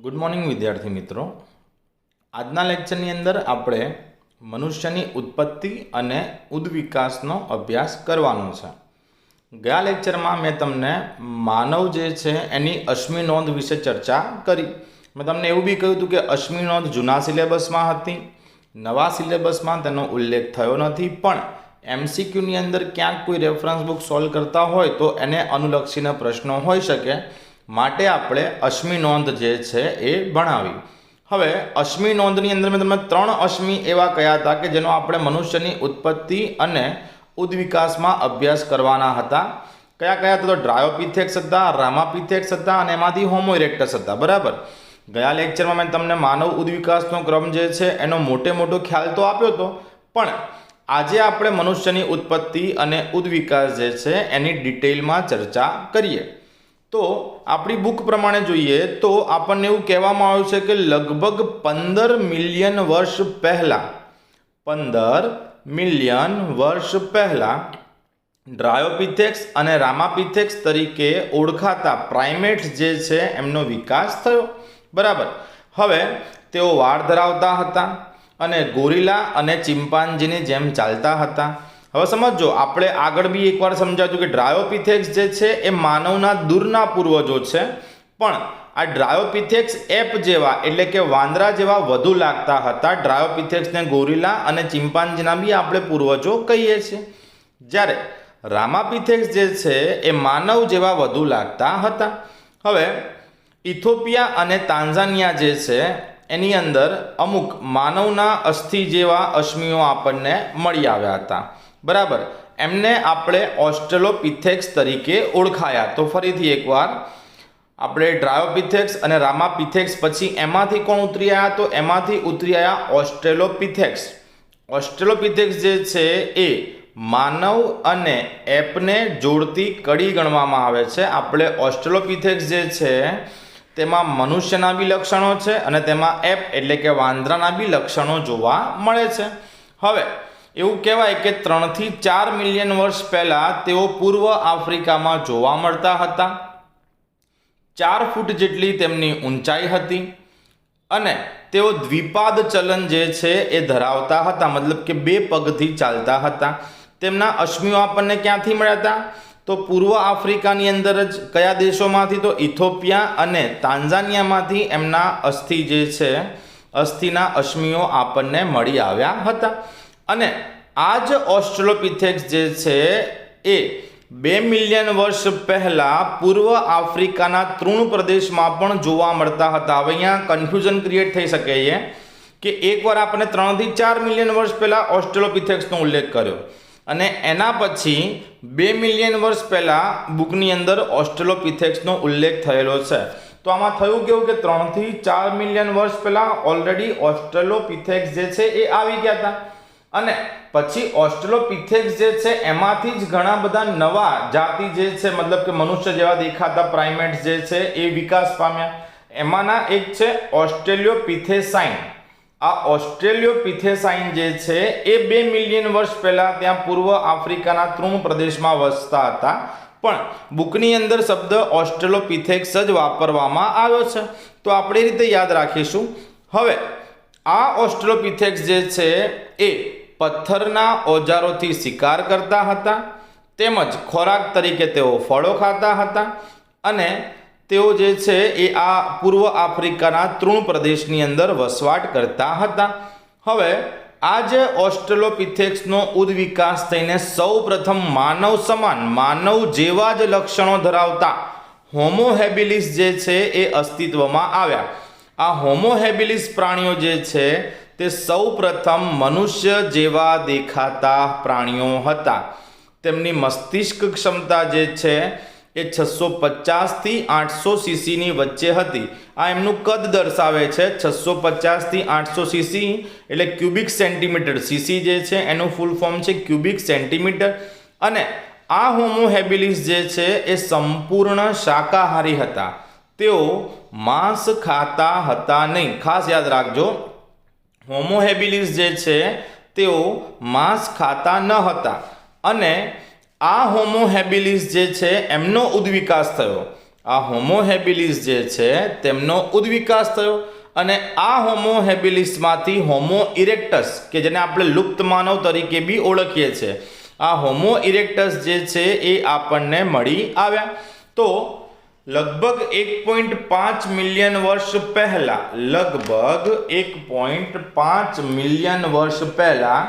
Good morning विद्यार्थी मित्रों। आजना लेक्चरनी अंदर आपणे मनुष्यनी उत्पत्ति अने उद्विकासनो अभ्यास करवानो छे। गया लेक्चर में मैं तमने मानव जे छे एनी अश्मी नोंध विषे चर्चा करी। मैं तमने एवुं बी कह्युं हतुं के अश्मी नोंध जूना सिलेबस में हती, नवा सिलेबस में तेनो उल्लेख थयो नथी, पण एमसीक्यू नी अंदर क्यांक कोई रेफरन्स बुक सॉल्व करता होय तो एने अनुलक्षीने प्रश्नो होई शके, माटे आपणे अश्मी नोंध जे छे ए भणावी। हवे अश्मी नोंधनी अंदर मैं तमने त्रण अश्मी एवा कह्या हता के जेनो आपणे मनुष्यनी उत्पत्ति अने उद्विकास में अभ्यास करवाना हता। कया कया तो ड्रायोपिथेक्स हता, रामापिथेक्स हता अने एमांथी होमो इरेक्टस हता। बराबर। गया लेक्चर में मैं तमने मानव उद्विकासनो क्रम जे छे एनो मोटे मोटो ख्याल तो आप्यो तो, पण आजे आपणे मनुष्यनी उत्पत्ति अने उद्विकास जे छे एनी डिटेल में चर्चा करीए। तो आपणी बुक प्रमाणे जोईए तो आपने एवुं कहेवामां आव्युं छे के लगभग 15 मिलियन वर्ष पहला 15 मिलियन वर्ष पहला ड्रायोपिथेक्स अने रामापिथेक्स तरीके ओळखाता प्राइमेट्स जे छे एमनो विकास थयो। बराबर। हवे तेओ वाળ धरावता हता अने गोरिला अने चिंपांजीनी जेम चालता हता। हवे समझो, आपणे आगळ बी एकवार समजाव्युं के ड्रायोपिथेक्स जे छे ए मानवना दूરના पूर्वजो छे, पण आ ड्रायोपिथेक्स एप जेवा एटले के वांदरा जेवा वधु लागता हता। ड्रायोपिथेक्स ने गोरिला अने चिंपांजीना बी आपणे पूर्वजो कहीए छीए। ज्यारे रामापिथेक्स जे छे ए मानव जेवा वधु लागता हता। हवे इथोपिया अने तांजानिया जे छे एनी अंदर अमुक मानवना अस्थि जेवा अश्मिओ आपणने मळी आव्या हता। बराबर। एमने आपणे ऑस्ट्रेलोपिथेक्स तरीके ओळखाया। तो फरीथी एकवार आपणे ड्रायोपिथेक्स अने रामापिथेक्स पछी एमांथी कोण उतरी आया? तो एमांथी उतरी आया ऑस्ट्रेलोपिथेक्स। ऑस्ट्रेलोपिथेक्स जे छे ए मानव अने एपने जोड़ती कड़ी गणवामां आवे छे। आपणे ऑस्ट्रेलोपिथेक्स जे छे तेमां मनुष्यना बी लक्षणों छे अने तेमां एप एटले के वांदराना बी लक्षणों जोवा मळे छे। हवे એવું કહેવાય કે 3 થી 4 મિલિયન વર્ષ પહેલા તેઓ પૂર્વ આફ્રિકામાં જોવા મળતા હતા। 4 ફૂટ જેટલી તેમની ઊંચાઈ હતી અને તેઓ દ્વિપાદ ચલન જે છે એ ધરાવતા હતા, મતલબ કે બે પગથી ચાલતા હતા। તેમના અશ્મિઓ આપણને ક્યાંથી મળ્યા હતા? તો પૂર્વ આફ્રિકાની અંદર જ કયા દેશોમાંથી? તો ઇથોપિયા અને તાંજાનિયામાંથી એમના અસ્થિ જે છે અસ્થિના અશ્મિઓ આપણને મળી આવ્યા હતા। અને આ જ ઓસ્ટ્રેલોપિથેક્સ જે છે એ 2 મિલિયન વર્ષ પહેલા પૂર્વ આફ્રિકાના તૃણ પ્રદેશમાં પણ જોવા મળતા હતા। હવે અહીંયા કન્ફ્યુઝન ક્રિએટ થઈ શકે છે કે એકવાર આપણે 3 થી 4 મિલિયન વર્ષ પહેલા ઓસ્ટ્રેલોપિથેક્સનો ઉલ્લેખ કર્યો અને એના પછી 2 મિલિયન વર્ષ પહેલા બુકની અંદર ઓસ્ટ્રેલોપિથેક્સનો ઉલ્લેખ થયેલો છે। તો આમાં થયું કેવું કે 3 થી 4 મિલિયન વર્ષ પહેલા ઓલરેડી ઓસ્ટ્રેલોપિથેક્સ જે છે એ આવી ગયા હતા અને પછી ઓસ્ટ્રેલોપિથેક્સ જે છે એમાંથી જ ઘણા બધા નવા જાતિ જે છે, મતલબ કે મનુષ્ય જેવા દેખાતા પ્રાઇમેટ્સ જે છે એ વિકાસ પામ્યા। એમાંના એક છે ઓસ્ટ્રેલિયોપિથેસાઇન। આ ઓસ્ટ્રેલિયોપિથેસાઇન જે છે એ 2 મિલિયન વર્ષ પહેલા ત્યાં પૂર્વ આફ્રિકાના તૃણ પ્રદેશમાં વસતા હતા, પણ બુકની અંદર શબ્દ ઓસ્ટ્રેલોપિથેક્સ જ વાપરવામાં આવ્યો છે। તો આપણે એ રીતે યાદ રાખીશું। હવે આ ઓસ્ટ્રેલોપિથેક્સ જે છે એ પથ્થરના ઓજારોથી શિકાર કરતા હતા, તેમજ ખોરાક તરીકે તેઓ ફળો ખાતા હતા અને તેઓ જે છે એ આ પૂર્વ આફ્રિકાના તૃણ પ્રદેશની અંદર વસવાટ કરતા હતા। હવે આ જે ઓસ્ટ્રેલોપિથેક્સનો ઉદ્વિકાસ થઈને સૌપ્રથમ માનવ સમાન, માનવ જેવા જ લક્ષણો ધરાવતા હોમો હેબિલિસ જે છે એ અસ્તિત્વમાં આવ્યા। આ હોમો હેબિલિસ પ્રાણીઓ જે છે તે સૌપ્રથમ મનુષ્ય જેવા દેખાતા પ્રાણીઓ હતા। તેમની મસ્તિષ્ક ક્ષમતા જે છે એ 650 થી 800 સીસીની વચ્ચે હતી। આ એમનું કદ દર્શાવે છે। 650 થી 800 સીસી એટલે ક્યુબિક સેન્ટીમીટર। સીસી જે છે એનું ફૂલ ફોર્મ છે ક્યુબિક સેન્ટીમીટર। અને આ હોમો હેબિલિસ જે છે એ સંપૂર્ણ શાકાહારી હતા। તેઓ માંસ ખાતા હતા નહીં। ખાસ યાદ રાખજો, હોમો હેબિલિસ જે છે તેઓ માંસ ખાતા ન હતા અને આ હોમો હેબિલિસ જે છે એમનો ઉદ્વિકાસ થયો આ હોમો હેબિલિસ જે છે તેમનો ઉદ્વિકાસ થયો અને આ હોમો હેબિલિસમાંથી હોમો ઇરેક્ટસ કે જેને આપણે લુપ્ત માનવ તરીકે બી ઓળખીએ છીએ, આ હોમો ઇરેક્ટસ જે છે એ આપણને મળી આવ્યા. તો લગભગ 1.5 મિલિયન વર્ષ પહેલા, લગભગ 1.5 મિલિયન વર્ષ પહેલા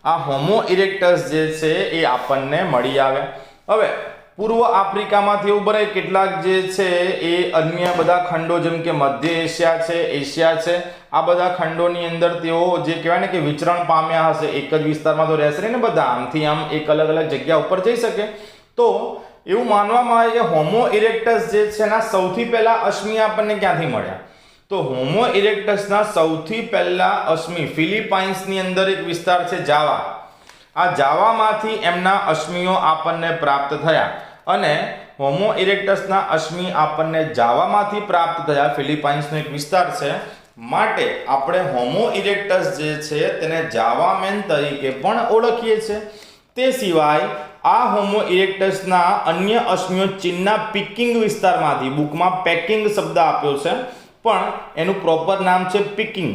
આ હોમો ઇરેક્ટસ જે છે એ આપણને મળી આવ્યા. હવે પૂર્વ આફ્રિકામાંથી એવું બને કેટલાક જે છે એ અન્ય બધા ખંડો જેમ કે મધ્ય એશિયા છે, એશિયા છે, આ બધા ખંડોની અંદર તેઓ જે કહેવાય ને કે વિચરણ પામ્યા હશે. એક જ વિસ્તારમાં તો રહેશે નહીં ને બધા, આમથી આમ એક અલગ અલગ જગ્યા ઉપર જઈ શકે. તો એવું માનવામાં આવે કે હોમો ઇરેક્ટસ જે છે એના સૌથી પહેલા અશ્મિ આપણને ક્યાંથી મળ્યા? તો હોમો ઇરેક્ટસના સૌથી પહેલા અશ્મિ ફિલિપાઇન્સની અંદર એક વિસ્તાર છે જાવા, આ જાવામાંથી એમના અશ્મિઓ આપણને પ્રાપ્ત થયા અને હોમો ઇરેક્ટસના અશ્મિ આપણને જાવામાંથી પ્રાપ્ત થયા. ફિલિપાઇન્સનો એક વિસ્તાર છે, માટે આપણે હોમો ઇરેક્ટસ જે છે તેને જાવામેન તરીકે પણ ઓળખીએ છીએ. તે સિવાય આ હોમો ઇરેક્ટસના અન્ય અશ્મિઓ ચીનના પીકિંગ વિસ્તારમાંથી, બુકમાં પેકિંગ શબ્દ આપ્યો છે પણ એનું પ્રોપર નામ છે પીકિંગ,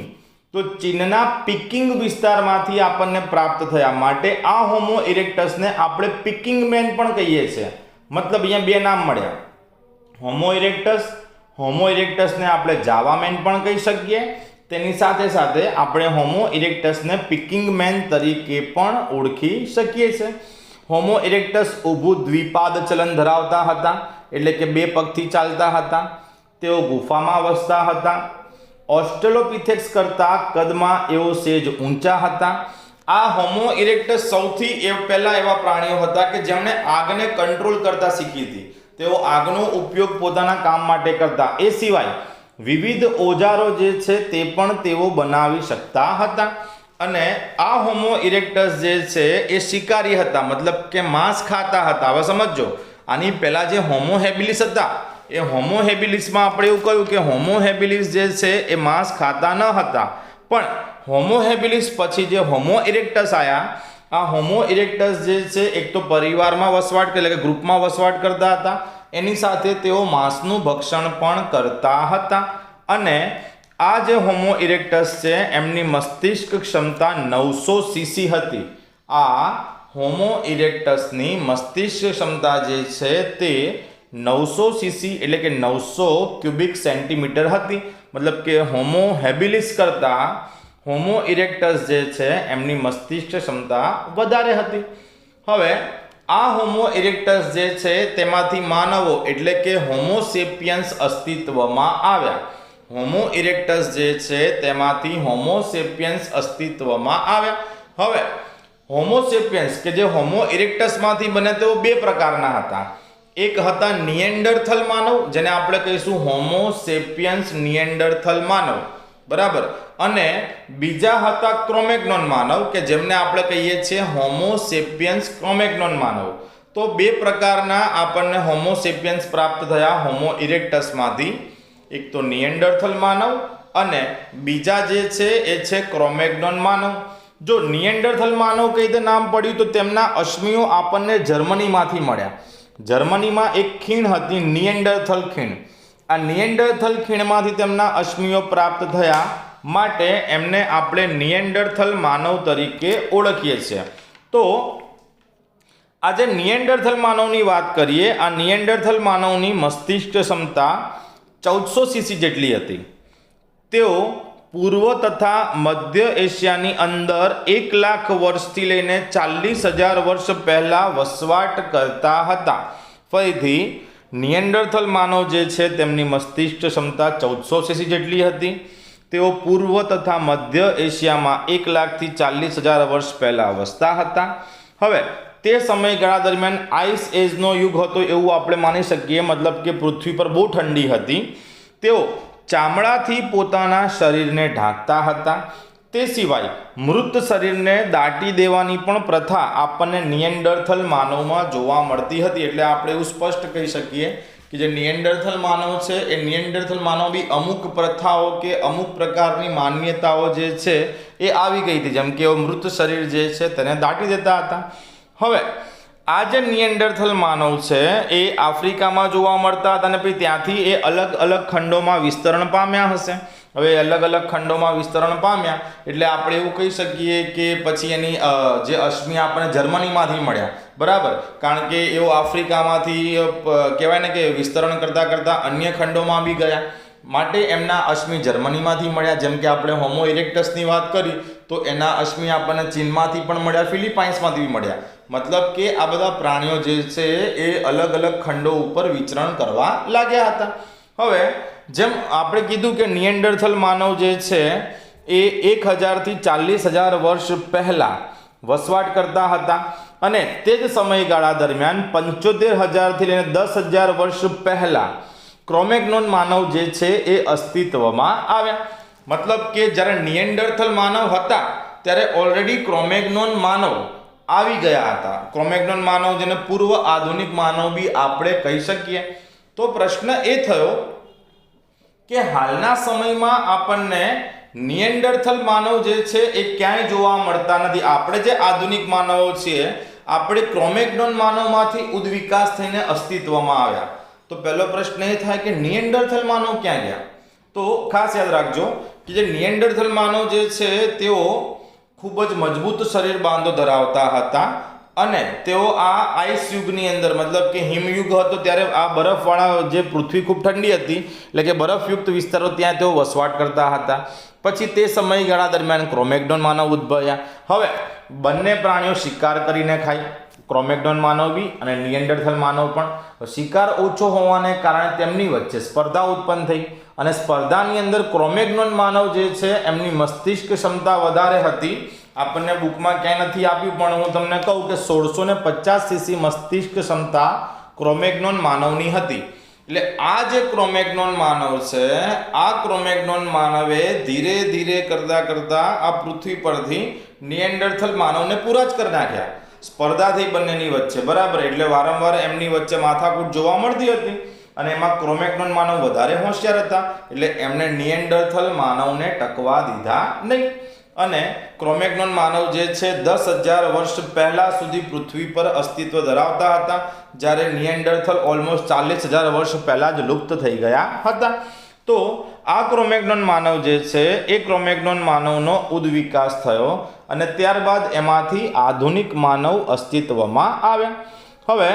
તો ચીનના પીકિંગ વિસ્તારમાંથી આપણને પ્રાપ્ત થયા, માટે આ હોમો ઇરેક્ટસને આપણે પીકિંગ મેન પણ કહીએ છીએ. મતલબ અહીંયા બે નામ મળ્યા, હોમો ઇરેક્ટસને આપણે જાવા મેન પણ કહી શકીએ, તેની સાથે સાથે આપણે હોમો ઇરેક્ટસને પીકિંગ મેન તરીકે પણ ઓળખી શકીએ છીએ. હોમો ઇરેક્ટસ ઊભું દ્વિપાદ ચલન ધરાવતા હતા, એટલે કે બે પગથી ચાલતા હતા. તેઓ ગુફામાં વસતા હતા. ઓસ્ટ્રેલોપિથેક્સ કરતા કદમાં એઓ સેજ ઊંચા હતા. આ હોમો ઇરેક્ટસ સૌથી પહેલા એવા પ્રાણીઓ હતા કે જેમણે આગને કંટ્રોલ કરતા શીખી હતી. તેઓ આગનો ઉપયોગ પોતાના કામ માટે કરતા. એ સિવાય વિવિધ ઓજારો જે છે તે પણ તેઓ બનાવી શકતા હતા. અને આ હોમો ઇરેક્ટસ જે છે એ શિકારી હતા, મતલબ કે માંસ ખાતા હતા. હવે સમજો, આની પહેલા જે હોમો હેબિલિસ હતા એ હોમો હેબિલિસમાં આપણે એવું કહ્યું કે હોમો હેબિલિસ જે છે એ માંસ ખાતા ન હતા, પણ હોમો હેબિલિસ પછી જે હોમો ઇરેક્ટસ આવ્યા, આ હોમો ઇરેક્ટસ જે છે એક તો પરિવારમાં વસવાટ એટલે કે ગ્રુપમાં વસવાટ કરતા હતા, એની સાથે તેઓ માંસનું ભક્ષણ પણ કરતા હતા. અને આ જે હોમો ઇરેક્ટસ છે એમની મસ્તિષ્ક ક્ષમતા 900 સીસી હતી. આ હોમો ઇરેક્ટસની મસ્તિષ્ક ક્ષમતા જે છે તે 900 સીસી એટલે કે 900 ક્યુબિક સેન્ટીમીટર હતી. મતલબ કે હોમો હેબિલિસ કરતા હોમો ઇરેક્ટસ જે છે એમની મસ્તિષ્ક ક્ષમતા વધારે હતી. હવે આ હોમો ઇરેક્ટસ જે છે તેમાંથી માનવો એટલે કે હોમો સેપિયન્સ અસ્તિત્વમાં આવ્યા. હોમો ઇરેક્ટસ જે છે તેમાંથી હોમો સેપિયન્સ અસ્તિત્વમાં આવ્યા. હવે હોમો સેપિયન્સ કે જે હોમો ઇરેક્ટસમાંથી બને તેઓ બે પ્રકારના હતા. એક હતા નિએન્ડરથલ માનવ, જેને આપણે કહીશું હોમો સેપિયન્સ નિએન્ડરથલ માનવ, બરાબર, અને બીજા હતા ક્રોમેગ્નોન માનવ કે જેમને આપણે કહીએ છીએ હોમો સેપિયન્સ ક્રોમેગ્નોન માનવ. તો બે પ્રકારના આપણને હોમો સેપિયન્સ પ્રાપ્ત થયા હોમો ઇરેક્ટસમાંથી, એક તો નિએન્ડરથલ માનવ અને બીજા જે છે એ છે ક્રોમેગ્નોન માનવ. જો નિએન્ડરથલ માનવ કઈ રીતે નામ પડ્યું તો તેમના અશ્મિઓ આપણને જર્મનીમાંથી મળ્યા. જર્મનીમાં એક ખીણ હતી નિએન્ડરથલ ખીણ. આ નિએન્ડરથલ ખીણમાંથી તેમના અશ્મિઓ પ્રાપ્ત થયા, માટે એમને આપણે નિએન્ડરથલ માનવ તરીકે ઓળખીએ છીએ. તો આજે નિએન્ડરથલ માનવની વાત કરીએ. આ નિએન્ડરથલ માનવની મસ્તિષ્ક ક્ષમતા 1400 સીસી જેટલી હતી. તેઓ પૂર્વ તથા મધ્ય એશિયાની અંદર 1 લાખ વર્ષથી લઈને 40,000 વર્ષ પહેલા વસવાટ કરતા હતા. ફરીથી નિએન્ડરથલ માનવ જે છે તેમની મસ્તિષ્ક ક્ષમતા 1400 સીસી જેટલી હતી. તેઓ પૂર્વ તથા મધ્ય એશિયામાં 1 લાખથી 40,000 વર્ષ પહેલા વસતા હતા. હવે તે સમયગાળા દરમિયાન આઈસ એજનો યુગ હતો એવું આપણે માની શકીએ, મતલબ કે પૃથ્વી પર બહુ ઠંડી હતી. તેઓ ચામડાથી પોતાના શરીરને ઢાંકતા હતા. તે સિવાય મૃત શરીરને દાટી દેવાની પણ પ્રથા આપણને નિએન્ડરથલ માનવમાં જોવા મળતી હતી. એટલે આપણે એવું સ્પષ્ટ કહી શકીએ કે જે નિએન્ડરથલ માનવ છે એ નિએન્ડરથલ માનવ બી અમુક પ્રથાઓ કે અમુક પ્રકારની માન્યતાઓ જે છે એ આવી ગઈ હતી, જેમ કે મૃત શરીર જે છે તેને દાટી દેતા હતા. હવે આ જે નિએન્ડરથલ માનવ છે એ આફ્રિકામાં જોવા મળતા હતા અને પછી ત્યાંથી એ અલગ અલગ ખંડોમાં વિસ્તરણ પામ્યા હશે. હવે અલગ અલગ ખંડોમાં વિસ્તરણ પામ્યા એટલે આપણે એવું કહી શકીએ કે પછી એની જે અશ્મિ આપણને જર્મનીમાંથી મળ્યા, બરાબર, કારણ કે એઓ આફ્રિકામાંથી કહેવાય ને કે વિસ્તરણ કરતાં કરતાં અન્ય ખંડોમાં બી ગયા, માટે એમના અશ્મિ જર્મનીમાંથી મળ્યા. જેમ કે આપણે હોમો ઇરેક્ટસની વાત કરી તો એના અશ્મિ આપણને ચીનમાંથી પણ મળ્યા, ફિલિપાઇન્સમાંથી બી મળ્યા. મતલબ કે આ બધા પ્રાણીઓ જે છે એ અલગ અલગ ખંડો ઉપર વિચરણ કરવા લાગ્યા હતા. હવે જેમ આપણે કીધું કે નિએન્ડરથલ માનવ જે છે એ 1000 થી 40,000 વર્ષ પહેલા વસવાટ કરતા હતા અને તે જ સમયગાળા દરમિયાન 75,000 થી લઈને 10,000 વર્ષ પહેલા ક્રોમેગ્નોન માનવ જે છે એ અસ્તિત્વમાં આવ્યા. મતલબ કે જ્યારે નિએન્ડરથલ માનવ હતા ત્યારે ઓલરેડી ક્રોમેગ્નોન માનવ આવી ગયા હતા. ક્રોમેગ્નોન માનવ જેને પૂર્વ આધુનિક માનવ બી આપણે કહી શકીએ. તો પ્રશ્ન એ થયો કે હાલના સમયમાં આપણને નિએન્ડરથલ માનવ જે છે એ ક્યાંય જોવા મળતા નથી. આપણે જે આધુનિક માનવો છીએ આપણે ક્રોમેગ્નોન માનવમાંથી ઉદ્વિકાસ થઈને અસ્તિત્વમાં આવ્યા. તો પહેલો પ્રશ્ન એ થાય કે નિએન્ડરથલ માનવ ક્યાં ગયા? તો ખાસ યાદ રાખજો કે જે નિએન્ડરથલ માનવ જે છે તેઓ ખૂબ જ મજબૂત શરીર બાંધો ધરાવતા હતા અને તેઓ આ આઈસ યુગની અંદર, મતલબ કે હિમયુગ હતો ત્યારે આ બરફવાળા જે પૃથ્વી ખૂબ ઠંડી હતી એટલે કે બરફયુક્ત વિસ્તારો ત્યાં તેઓ વસવાટ કરતા હતા. પછી તે સમયગાળા દરમિયાન ક્રોમેગ્નોન માનવ ઉદ્ભવ્યા. હવે બંને પ્રાણીઓ શિકાર કરીને ખાય, ક્રોમેગ્નોન માનવ બી અને નિએન્ડરથલ માનવ પણ. શિકાર ઓછો હોવાને કારણે તેમની વચ્ચે સ્પર્ધા ઉત્પન્ન થઈ અને સ્પર્ધાની અંદર ક્રોમેગ્નોન માનવ જે છે એમની મસ્તિષ્ક ક્ષમતા વધારે હતી. આપણને બુકમાં ક્યાંય નથી આપ્યું પણ હું તમને કહું કે 1650 સીસી મસ્તિષ્ક ક્ષમતા ક્રોમેગ્નોન માનવની હતી. એટલે આ જે ક્રોમેગ્નોન માનવ છે આ ક્રોમેગ્નોન માનવે ધીરે ધીરે કરતા આ પૃથ્વી પરથી નિએન્ડરથલ માનવને પૂરા જ કરી નાખ્યા. સ્પર્ધા થઈ બંનેની વચ્ચે, બરાબર, એટલે વારંવાર એમની વચ્ચે માથાકૂટ જોવા મળતી હતી અને એમાં ક્રોમેગ્નોન માનવ વધારે હોશિયાર હતા એટલે એમને નિએન્ડરથલ માનવને ટકવા દીધા નહીં અને ક્રોમેગ્નોન માનવ જે છે 10,000 વર્ષ પહેલા સુધી પૃથ્વી પર અસ્તિત્વ ધરાવતા હતા, જ્યારે નિએન્ડરથલ ઓલમોસ્ટ 40,000 વર્ષ પહેલા જ લુપ્ત થઈ ગયા હતા. તો આ ક્રોમેગ્નોન માનવ જે છે એ ક્રોમેગ્નોન માનવનો ઉદ્વિકાસ થયો અને ત્યારબાદ એમાંથી આધુનિક માનવ અસ્તિત્વમાં આવ્યા. હવે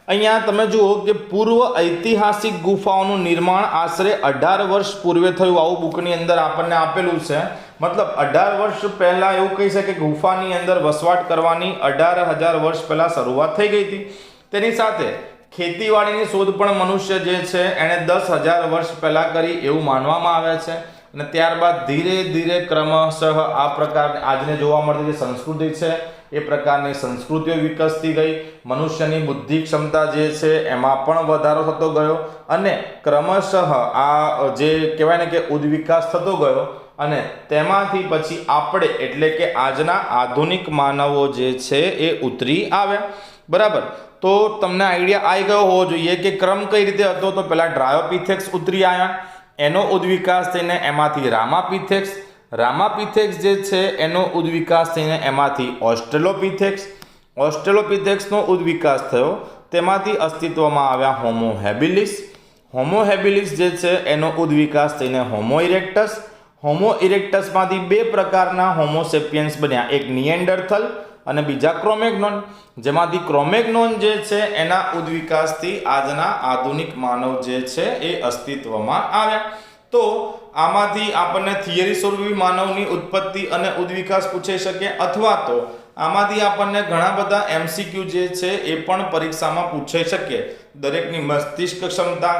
અહીંયા તમે જુઓ કે પૂર્વ ઐતિહાસિક ગુફાઓનું નિર્માણ આશરે 18 વર્ષ પૂર્વે થયું, આવું બુકની અંદર આપણને આપેલું છે. મતલબ 18 વર્ષ પહેલા એવું કહી શકે કે ગુફાની અંદર વસવાટ કરવાની 18,000 વર્ષ પહેલા શરૂઆત થઈ ગઈ હતી. તેની સાથે ખેતીવાડીની શોધ પણ મનુષ્ય જે છે એણે 10,000 વર્ષ પહેલા કરી એવું માનવામાં આવે છે અને ત્યારબાદ ધીરે ધીરે ક્રમશઃ આ પ્રકારની આજને જોવા મળતી જે સંસ્કૃતિ છે એ પ્રકારની સંસ્કૃતિઓ વિકસતી ગઈ. મનુષ્યની બુદ્ધિ ક્ષમતા જે છે એમાં પણ વધારો થતો ગયો અને ક્રમશઃ આ જે કહેવાય ને કે ઉદ્વિકાસ થતો ગયો અને તેમાંથી પછી આપણે એટલે કે આજના આધુનિક માનવો જે છે એ ઉતરી આવ્યા. બરાબર, તો તમને આઈડિયા આવી ગયો હોવો જોઈએ કે ક્રમ કઈ રીતે હતો. તો પહેલા ડ્રાયોપિથેક્સ ઉતરી આવ્યા, એનો ઉદ્વિકાસ થઈને એમાંથી રામાપિથેક્સ જે છે એનો ઉદ્વિકાસ થઈને એમાંથી ઓસ્ટ્રેલોપિથેક્સનો ઉદ્વિકાસ થયો, તેમાંથી અસ્તિત્વમાં આવ્યા હોમો હેબિલિસ જે છે એનો ઉદ્વિકાસ થઈને હોમો ઇરેક્ટસમાંથી બે પ્રકારના હોમોસેપિયન્સ બન્યા, એક નિએન્ડરથલ અને બીજા ક્રોમેગ્નોન, જેમાંથી ક્રોમેગ્નોન જે છે એના ઉદ્વિકાસથી આજના આધુનિક માનવ જે છે એ અસ્તિત્વમાં આવ્યા. તો આમાંથી આપણને થિયરી સ્વરૂપી માનવની ઉત્પત્તિ અને ઉદ્વિકાસ પૂછાઈ શકે અથવા તો આમાંથી આપણને ઘણા બધા MCQ જે છે એ પણ પરીક્ષામાં પૂછાઈ શકે. દરેકની મસ્તિષ્ક ક્ષમતા,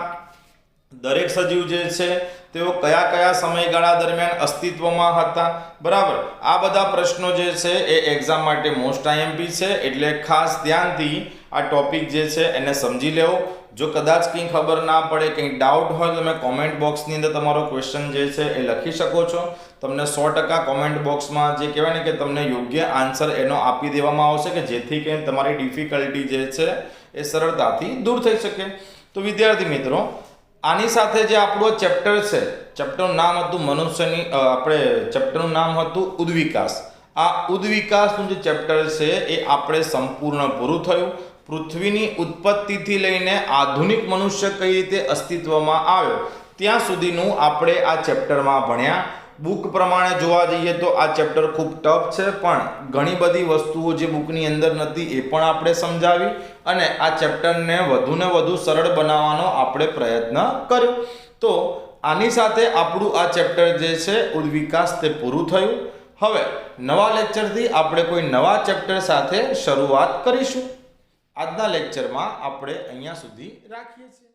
દરેક સજીવ જે છે તેઓ કયા કયા સમયગાળા દરમિયાન અસ્તિત્વમાં હતા, બરાબર, આ બધા પ્રશ્નો જે છે એ એક્ઝામ માટે મોસ્ટ IMP છે એટલે ખાસ ધ્યાનથી આ ટોપિક જે છે એને સમજી લેવો. જો કદાચ કંઈ ખબર ના પડે, કંઈ ડાઉટ હોય તો તમે કોમેન્ટ બોક્સની અંદર તમારો ક્વેશ્ચન જે છે એ લખી શકો છો. તમને 100% કોમેન્ટ બોક્સમાં જે કહેવાય ને કે તમને યોગ્ય આન્સર એનો આપી દેવામાં આવશે કે જેથી કે તમારી ડિફિકલ્ટી જે છે એ સરળતાથી દૂર થઈ શકે. તો વિદ્યાર્થી મિત્રો, આની સાથે જે આપણું ચેપ્ટર છે, ચેપ્ટરનું નામ હતું ચેપ્ટરનું નામ હતું ઉદ્વિકાસ. આ ઉદ્વિકાસનું જે ચેપ્ટર છે એ આપણે સંપૂર્ણ પૂરું થયું. પૃથ્વીની ઉત્પત્તિથી લઈને આધુનિક મનુષ્ય કઈ રીતે અસ્તિત્વમાં આવ્યો ત્યાં સુધીનું આપણે આ ચેપ્ટરમાં ભણ્યા. બુક પ્રમાણે જોવા જઈએ તો આ ચેપ્ટર ખૂબ ટફ છે, પણ ઘણી બધી વસ્તુઓ જે બુકની અંદર નથી એ પણ આપણે સમજાવી અને આ ચેપ્ટરને વધુને વધુ સરળ બનાવવાનો આપણે પ્રયત્ન કર્યો. તો આની સાથે આપણું આ ચેપ્ટર જે છે ઉદ્વિકાસ તે પૂરું થયું. હવે નવા લેક્ચરથી આપણે કોઈ નવા ચેપ્ટર સાથે શરૂઆત કરીશું. આજના લેક્ચરમાં આપણે અહીંયા સુધી રાખીએ છીએ.